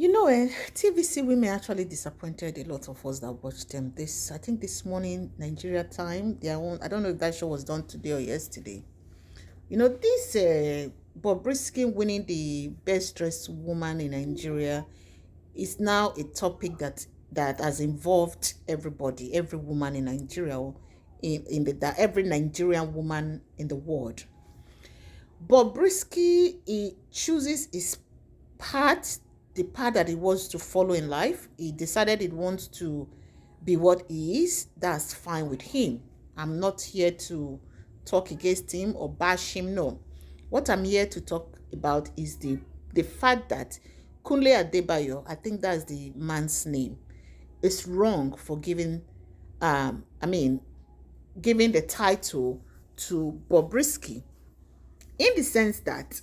TVC women actually disappointed a lot of us that watched them. I think this morning, Nigeria time, their own, I don't know if that show was done today or yesterday. This Bobrisky winning the best dressed woman in Nigeria is now a topic that has involved everybody, every woman in Nigeria, or that every Nigerian woman in the world. Bobrisky, he chooses his path, the path that he wants to follow in life. He decided he wants to be what he is. That's fine with him. I'm not here to talk against him or bash him. No. What I'm here to talk about is the fact that Kunle Adebayo, I think that's the man's name, is wrong for giving the title to Bobrisky, in the sense that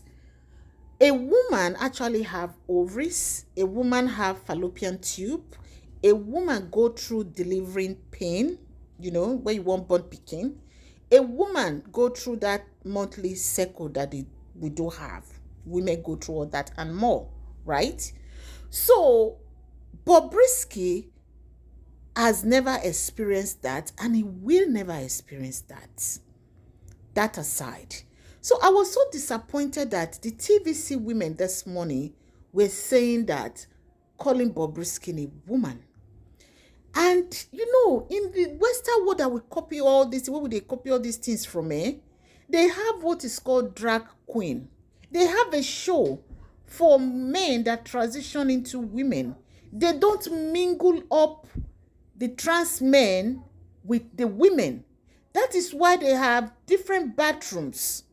a woman actually have ovaries, a woman have fallopian tube, a woman go through delivering pain, when you want born pikin, a woman go through that monthly cycle that we do have. Women go through all that and more, right? So Bobrisky has never experienced that, and he will never experience that. That aside, so I was so disappointed that the TVC women this morning were saying that calling Bobrisky a woman. And in the Western world that we copy all this, where would they copy all these things from? They have what is called drag queen. They have a show for men that transition into women. They don't mingle up the trans men with the women. That is why they have different bathrooms,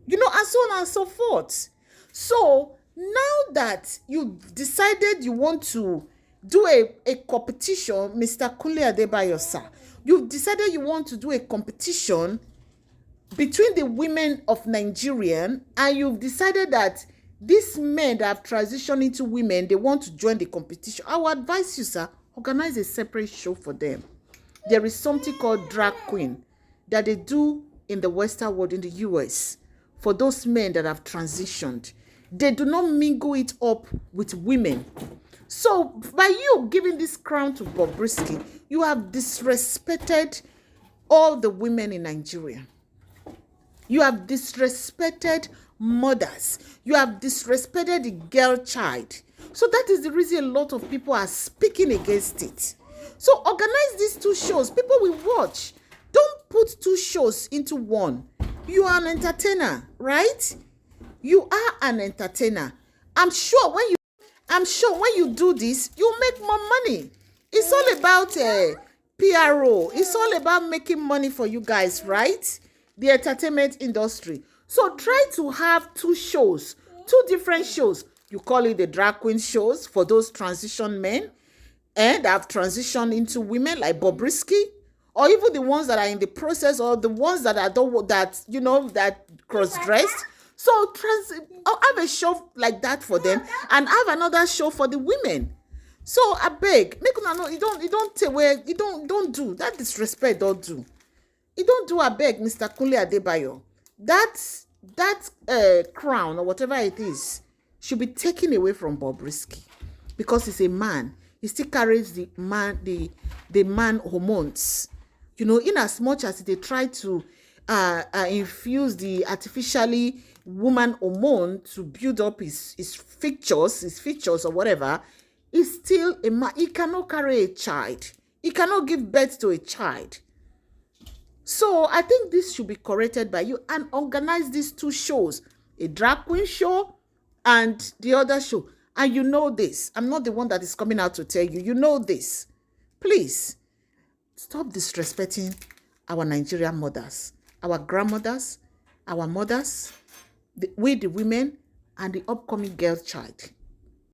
and so on and so forth. So now that you've decided you want to do a competition, Mr. Kunle Adebayo, sir, you've decided you want to do a competition between the women of Nigeria, and you've decided that these men that have transitioned into women, they want to join the competition. I would advise you, sir, organize a separate show for them. There is something called drag queen that they do in the Western world, in the US, for those men that have transitioned. They do not mingle it up with women. So by you giving this crown to Bobrisky, you have disrespected all the women in Nigeria. You have disrespected mothers. You have disrespected the girl child. So that is the reason a lot of people are speaking against it. So organize these two shows. People will watch. Don't put two shows into one. You are an entertainer, right? You are an entertainer. I'm sure when you do this, you make more money. It's all about PRO. It's all about making money for you guys, right? The entertainment industry. So try to have two shows, two different shows. You call it the drag queen shows for those transition men and have transitioned into women like Bobrisky, or even the ones that are in the process, or the ones that are that cross-dressed. So have a show like that for them, and have another show for the women. So I beg, make una know, you don't take away, you don't do that disrespect. Don't do. You don't do, I beg, Mr. Kunle Adebayo. That crown or whatever it is should be taken away from Bobrisky, because he's a man. He still carries the man hormones. In as much as they try to infuse the artificially woman hormone to build up his features or whatever, he's still a man. He cannot carry a child. He cannot give birth to a child. So I think this should be corrected by you, and organize these two shows, a drag queen show and the other show. And you know this. I'm not the one that is coming out to tell you. You know this. Please, stop disrespecting our Nigerian mothers, our grandmothers, our mothers, the women, and the upcoming girl child.